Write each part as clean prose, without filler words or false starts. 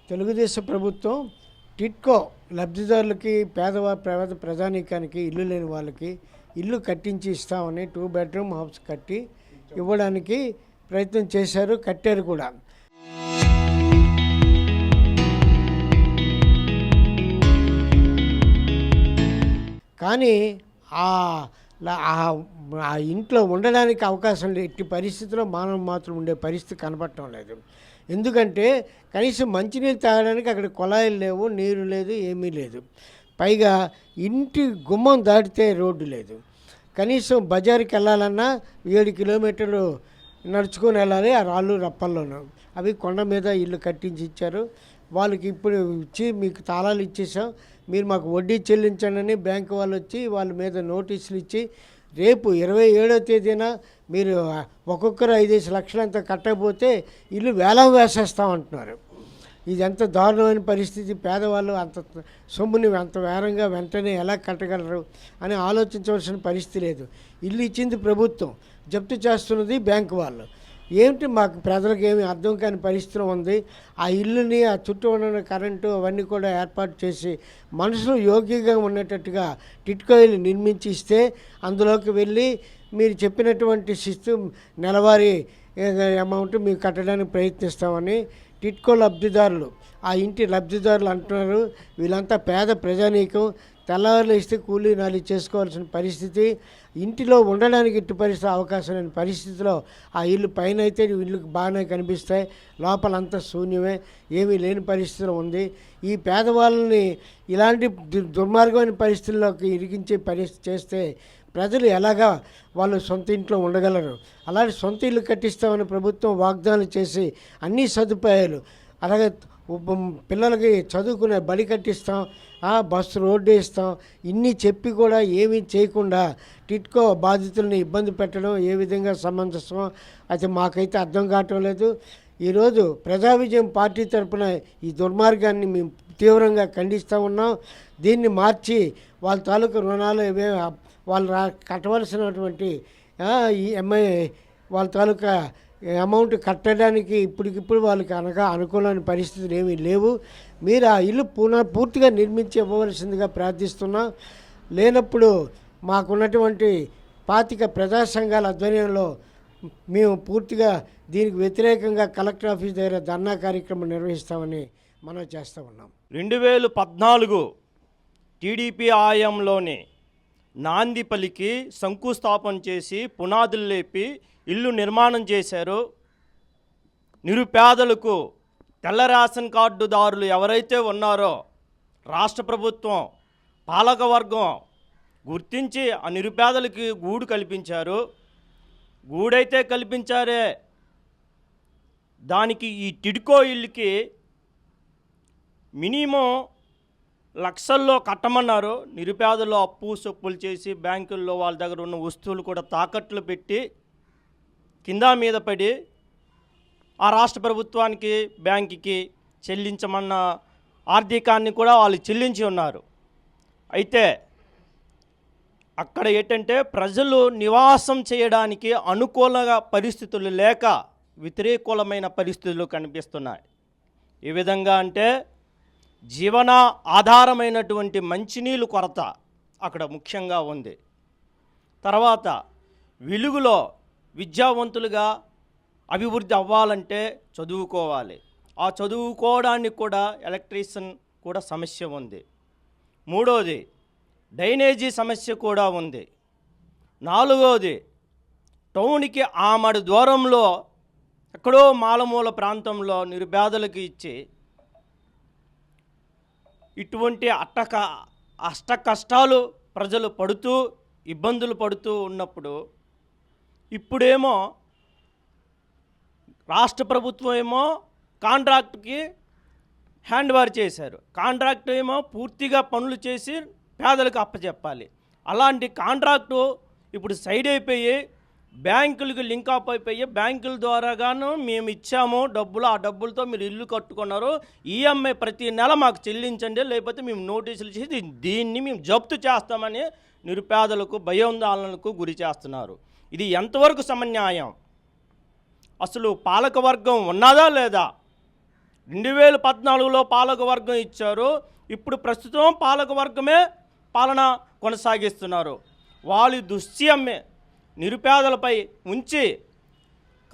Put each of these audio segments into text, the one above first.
తెలుగుదేశం ప్రభుత్వం టిట్కో లబ్ధిదారులకి పేద ప్రజానీకానికి ఇల్లు లేని వాళ్ళకి ఇల్లు కట్టించి ఇస్తామని 2 బెడ్రూమ్ హౌస్ కట్టి ఇవ్వడానికి ప్రయత్నం చేశారు, కట్టారు కూడా. కానీ ఆ ఇంట్లో ఉండడానికి అవకాశం లేదు. ఎట్టి పరిస్థితిలో మానవ మాత్రం ఉండే పరిస్థితి కనపడటం లేదు. ఎందుకంటే కనీసం మంచినీళ్ళు తాగడానికి అక్కడ కుళాయిలు లేవు, నీరు లేదు, ఏమీ లేదు. పైగా ఇంటి గుమ్మం దాటితే రోడ్డు లేదు. కనీసం బజారుకి వెళ్ళాలన్నా 7 కిలోమీటర్లు నడుచుకొని వెళ్ళాలి, ఆ రాళ్ళు రప్పల్లోనూ. అవి కొండ మీద ఇల్లు కట్టించి ఇచ్చారు. వాళ్ళకి ఇప్పుడు ఇచ్చి మీకు తాళాలు ఇచ్చేసాం, మీరు మాకు వడ్డీ చెల్లించండి అని బ్యాంకు వాళ్ళు వచ్చి వాళ్ళ మీద నోటీసులు ఇచ్చి రేపు 27వ తేదీన మీరు ఒక్కొక్కరు 5 లక్షలంతా కట్టకపోతే ఇల్లు వేలం వేసేస్తామంటున్నారు. ఇది ఎంత దారుణమైన పరిస్థితి. పేదవాళ్ళు అంత సొమ్ముని అంత వేరంగా వెంటనే ఎలా కట్టగలరు అని ఆలోచించవలసిన పరిస్థితి లేదు. ఇల్లు ఇచ్చింది ప్రభుత్వం, జప్తు చేస్తున్నది బ్యాంకు వాళ్ళు. ఏమిటి మాకు ప్రజలకు ఏమి అర్థం కాని పరిస్థితిలో ఉంది. ఆ ఇల్లుని, ఆ చుట్టూ ఉన్న కరెంటు అవన్నీ కూడా ఏర్పాటు చేసి మనుషులు యోగ్యంగా ఉండేటట్టుగా టిట్కో ఇల్లు నిర్మించి ఇస్తే అందులోకి వెళ్ళి మీరు చెప్పినటువంటి శిస్తు నెలవారీ అమౌంట్ మీకు కట్టడానికి ప్రయత్నిస్తామని టిట్కో లబ్ధిదారులు, ఆ ఇంటి లబ్ధిదారులు అంటున్నారు. వీళ్ళంతా పేద ప్రజానీకం, తెల్లవారులు ఇస్తే కూలీ నాలి చేసుకోవాల్సిన పరిస్థితి, ఇంటిలో ఉండడానికి ఇటు పరిస్థితి అవకాశం లేని పరిస్థితిలో ఆ ఇల్లు పైన అయితే ఇల్లుకి బాగానే కనిపిస్తాయి, లోపలంతా శూన్యమే, ఏమీ లేని పరిస్థితిలో ఉంది. ఈ పేదవాళ్ళని ఇలాంటి దుర్మార్గమైన పరిస్థితుల్లోకి ఇరికించే పరిస్థితి చేస్తే ప్రజలు ఎలాగా వాళ్ళు సొంత ఇంట్లో ఉండగలరు? అలాంటి సొంత ఇల్లు కట్టిస్తామని ప్రభుత్వం వాగ్దానం చేసి అన్ని సదుపాయాలు, అలాగే పిల్లలకి చదువుకునే బడి కట్టిస్తాం, బస్సు రోడ్డు ఇస్తాం, ఇన్ని చెప్పి కూడా ఏమీ చేయకుండా టిట్కో బాధితుల్ని ఇబ్బంది పెట్టడం ఏ విధంగా సమంజసమో అయితే మాకైతే అర్థం కావటం లేదు. ఈరోజు ప్రజా విజయం పార్టీ తరఫున ఈ దుర్మార్గాన్ని మేము తీవ్రంగా ఖండిస్తూ ఉన్నాం. దీన్ని మార్చి వాళ్ళ తాలూకు రుణాలు వాళ్ళు కట్టవలసినటువంటి ఈ వాళ్ళ తాలూకా అమౌంట్ కట్టడానికి ఇప్పటికిప్పుడు వాళ్ళకి అనుకూలమైన పరిస్థితులు ఏమీ లేవు. మీరు ఆ ఇల్లు పూర్తిగా నిర్మించి ఇవ్వవలసిందిగా ప్రార్థిస్తున్నాం. లేనప్పుడు మాకున్నటువంటి 25 ప్రజా సంఘాల ఆధ్వర్యంలో మేము పూర్తిగా దీనికి వ్యతిరేకంగా కలెక్టర్ ఆఫీస్ దగ్గర ధర్నా కార్యక్రమం నిర్వహిస్తామని మనం చేస్తూ ఉన్నాం. 2014 టీడీపీ హయాంలోనే నాంది పలికి శంకుస్థాపన చేసి పునాదులు లేపి ఇల్లు నిర్మాణం చేశారు. నిరుపేదలకు తెల్ల రేషన్ కార్డుదారులు ఎవరైతే ఉన్నారో రాష్ట్ర ప్రభుత్వం పాలకవర్గం గుర్తించి ఆ నిరుపేదలకి గూడు కల్పించారు. గూడైతే కల్పించారే, దానికి ఈ టిడ్కో ఇల్లుకి మినిమం లక్షల్లో కట్టమన్నారు. నిరుపేదలు అప్పు సొప్పులు చేసి బ్యాంకుల్లో వాళ్ళ దగ్గర ఉన్న వస్తువులు కూడా తాకట్లు పెట్టి కింద మీద పడి ఆ రాష్ట్ర ప్రభుత్వానికి బ్యాంకుకి చెల్లించమన్న ఆర్థికాన్ని కూడా వాళ్ళు చెల్లించి ఉన్నారు. అయితే అక్కడ ఏంటంటే ప్రజలు నివాసం చేయడానికి అనుకూలంగా పరిస్థితులు లేక వ్యతిరేకమైన పరిస్థితులు కనిపిస్తున్నాయి. ఏ విధంగా అంటే జీవన ఆధారమైనటువంటి మంచినీళ్ళు కొరత అక్కడ ముఖ్యంగా ఉంది. తర్వాత వెలుగులో విద్యావంతులుగా అభివృద్ధి అవ్వాలంటే చదువుకోవాలి. ఆ చదువుకోవడానికి కూడా ఎలక్ట్రీషియన్ కూడా సమస్య ఉంది. మూడోది డ్రైనేజీ సమస్య కూడా ఉంది. నాలుగోది టౌన్కి ఆమడు దూరంలో ఎక్కడో మాలమూల ప్రాంతంలో నిరుపేదలకు ఇచ్చి ఇటువంటి అష్ట కష్టాలు ప్రజలు పడుతూ ఇబ్బందులు పడుతూ ఉన్నప్పుడు ఇప్పుడేమో రాష్ట్ర ప్రభుత్వం ఏమో కాంట్రాక్ట్కి హ్యాండ్ ఓవర్ చేశారు. కాంట్రాక్ట్ ఏమో పూర్తిగా పనులు చేసి పేదలకు అప్పచెప్పాలి. అలాంటి కాంట్రాక్టు ఇప్పుడు సైడ్ అయిపోయి బ్యాంకులకు లింక్ అప్ అయిపోయి బ్యాంకుల ద్వారాగాను మేము ఇచ్చాము డబ్బులు, ఆ డబ్బులతో మీరు ఇల్లు కట్టుకున్నారు, ఈఎంఐ ప్రతి నెల మాకు చెల్లించండి, లేకపోతే మేము నోటీసులు చేసి దీన్ని మేము జప్తు చేస్తామని నిరుపేదలకు భయాందోళనలకు గురి చేస్తున్నారు. ఇది ఎంతవరకు సమన్యాయం? అసలు పాలకవర్గం ఉన్నదా లేదా? 2014లో పాలకవర్గం ఇచ్చారు. ఇప్పుడు ప్రస్తుతం పాలకవర్గమే పాలన కొనసాగిస్తున్నారు. వాళ్ళ దుశ్చర్యమే నిరుపేదలపై ఉంచి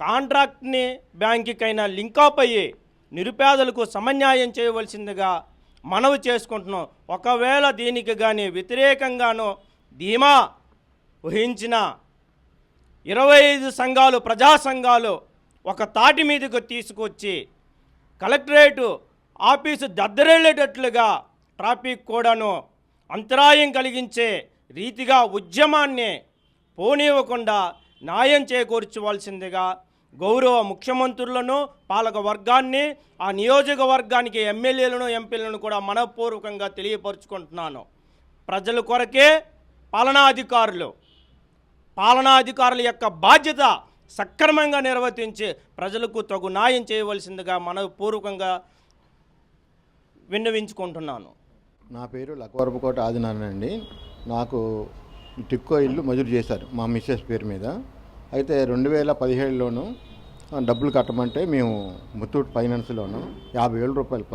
కాంట్రాక్ట్ని బ్యాంకుకైనా లింకప్ అయ్యి నిరుపేదలకు సమన్యాయం చేయవలసిందిగా మనవి చేసుకుంటున్నాం. ఒకవేళ దీనికి కానీ వ్యతిరేకంగానో ధీమా వహించిన 25 సంఘాలు, ప్రజా సంఘాలు ఒక తాటి మీదకు తీసుకొచ్చి కలెక్టరేటు ఆఫీసు దద్దరెళ్ళేటట్లుగా ట్రాఫిక్ కూడాను అంతరాయం కలిగించే రీతిగా ఉద్యమాన్ని పోనివ్వకుండా న్యాయం చేకూర్చవలసిందిగా గౌరవ ముఖ్యమంత్రులను, పాలక వర్గాన్ని, ఆ నియోజకవర్గానికి ఎమ్మెల్యేలను, ఎంపీలను కూడా మనపూర్వకంగా తెలియపరుచుకుంటున్నాను. ప్రజల కొరకే పాలనాధికారుల యొక్క బాధ్యత సక్రమంగా నిర్వర్తించి ప్రజలకు తగు న్యాయం చేయవలసిందిగా మనపూర్వకంగా విన్నవించుకుంటున్నాను. నా పేరు లక్కవరపుకోట ఆదినారాయణ అండి. నాకు టిక్కో ఇల్లు మంజూరు చేశారు మా మిస్సెస్ పేరు మీద. అయితే 2017లోను డబ్బులు కట్టమంటే మేము ముత్తూట్ ఫైనాన్స్లోను 50,000 రూపాయలు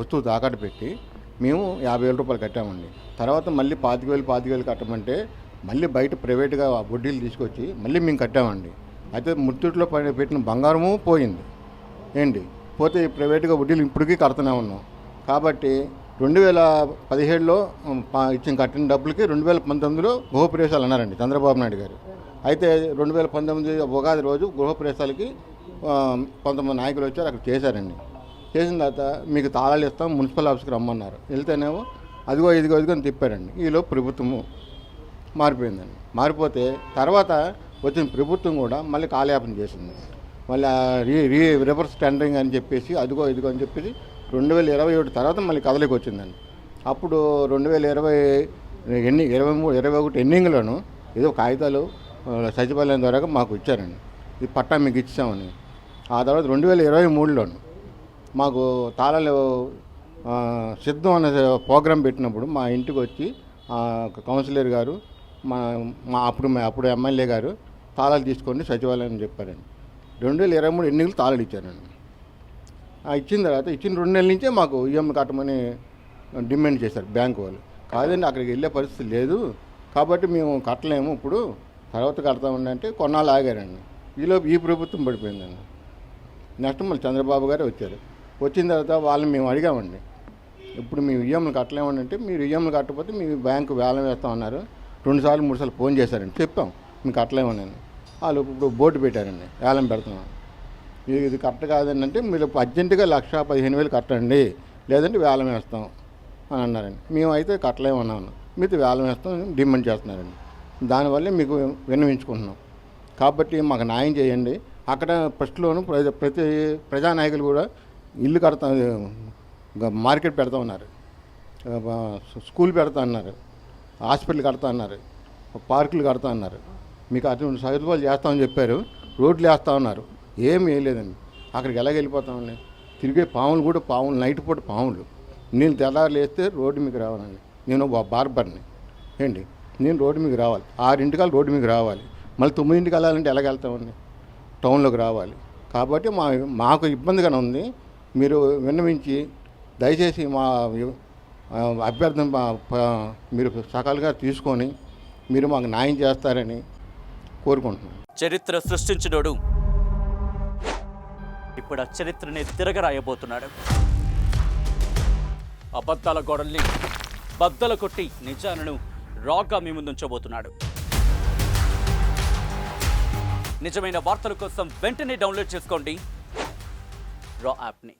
వస్తువు తాకట్టు పెట్టి మేము 50,000 రూపాయలు కట్టామండి. తర్వాత మళ్ళీ 25,000 కట్టమంటే మళ్ళీ బయట ప్రైవేట్గా వడ్డీలు తీసుకొచ్చి మళ్ళీ మేము కట్టామండి. అయితే ముత్తూట్లో పెట్టిన బంగారము పోయింది పోతే ప్రైవేట్గా వడ్డీలు ఇప్పటికీ కడుతూనే ఉన్నాం. కాబట్టి 2017లో కట్టిన డబ్బులకి 2019లో గృహప్రవేశాలు అన్నారండి చంద్రబాబు నాయుడు గారు. అయితే 2019 ఉగాది రోజు గృహప్రవేశాలకి కొంతమంది నాయకులు వచ్చారు, అక్కడ చేశారండి. చేసిన తర్వాత మీకు తాళాలు ఇస్తాం, మున్సిపల్ ఆఫీస్కి రమ్మన్నారు. వెళ్తేనేమో అదిగో ఇదిగో అని తిప్పారండి. ఈలో ప్రభుత్వము మారిపోయిందండి. మారిపోతే తర్వాత వచ్చిన ప్రభుత్వం కూడా మళ్ళీ కాలయాపన చేసింది. మళ్ళీ రివర్స్ టెండరింగ్ అని చెప్పేసి అదిగో ఇదిగో అని చెప్పేసి 2027 తర్వాత మళ్ళీ కదలికి వచ్చిందండి. అప్పుడు 2021 ఎన్నింగ్లోను ఏదో కాగితాలు సచివాలయం ద్వారా మాకు ఇచ్చారండి, ఇది పట్టా మీకు ఇచ్చామని. ఆ తర్వాత 2023లోను మాకు తాళాలు సిద్ధం అనే ప్రోగ్రాం పెట్టినప్పుడు మా ఇంటికి వచ్చి కౌన్సిలర్ గారు అప్పుడు ఎమ్మెల్యే గారు తాళాలు తీసుకోండి సచివాలయం అని చెప్పారండి. 2023 ఎన్నికలు తాళాలు ఇచ్చారండి. ఇచ్చిన తర్వాత ఇచ్చిన 2 నెలల నుంచే మాకు ఈఎంఐ కట్టమని డిమాండ్ చేశారు బ్యాంకు వాళ్ళు. కాదండి అక్కడికి వెళ్ళే పరిస్థితి లేదు కాబట్టి మేము కట్టలేము, ఇప్పుడు తర్వాత కడతామండి అంటే కొన్నాళ్ళు ఆగారండి. ఈలోపు ఈ ప్రభుత్వం పడిపోయిందండి. నెక్స్ట్ మళ్ళీ చంద్రబాబు గారు వచ్చారు. వచ్చిన తర్వాత వాళ్ళని మేము అడిగామండి, ఇప్పుడు మేము ఈఎంఐలు కట్టలేమండి అంటే మీరు ఈఎంఐలు కట్టకపోతే మీ బ్యాంకు వేలం వేస్తామన్నారు. 2 సార్లు 3 సార్లు ఫోన్ చేశారండి, చెప్పాం మేము కట్టలేమని. వాళ్ళు ఇప్పుడు బోర్డు పెట్టారండి, వేలం పెడుతున్నాం. ఇది కరెక్ట్ కాదండి అంటే మీరు అర్జెంటుగా 1,15,000 కట్టండి, లేదంటే వేలం వేస్తాం అని అన్నారండి. మేమైతే కట్టలేమన్నాను, మీతో వేలం వేస్తాం డిమాండ్ చేస్తున్నారండి. దానివల్లే మీకు విన్నవించుకుంటున్నాం. కాబట్టి మాకు న్యాయం చేయండి. అక్కడ ఫస్ట్లోను ప్రతి ప్రజానాయకులు కూడా ఇల్లు కడతా, మార్కెట్ పెడతా ఉన్నారు, స్కూల్ పెడతా అన్నారు, హాస్పిటల్ కడతా అన్నారు, పార్కులు కడతా అన్నారు. మీకు అటువంటి సదుపాయాలు చేస్తామని చెప్పారు, రోడ్లు వేస్తూ ఉన్నారు, ఏం వేయలేదండి. అక్కడికి ఎలాగ వెళ్ళిపోతామండి? తిరిగే పాములు కూడా నైట్ పూట పాములు. నేను తెల్లారులు వేస్తే రోడ్డు మీకు రావాలండి. నేను బార్బర్ని నేను రోడ్డు మీకు రావాలి, 6 రోడ్డు మీకు రావాలి, మళ్ళీ 9 వెళ్ళాలంటే ఎలాగెళ్తామండి? టౌన్లోకి రావాలి. కాబట్టి మాకు ఇబ్బందిగానే ఉంది. మీరు విన్నవించి దయచేసి మా అభ్యర్థన మీరు సకాలుగా తీసుకొని మీరు మాకు న్యాయం చేస్తారని కోరుకుంటున్నాను. చరిత్ర సృష్టించినోడు ఇప్పుడు ఆ చరిత్రని తిరగరాయబోతున్నాడు. అబద్ధాల గోడల్ని బద్దలు కొట్టి నిజాలను రాగా మీ ముందుంచబోతున్నాడు. నిజమైన వార్తల కోసం వెంటనే డౌన్లోడ్ చేసుకోండి రా యాప్ని.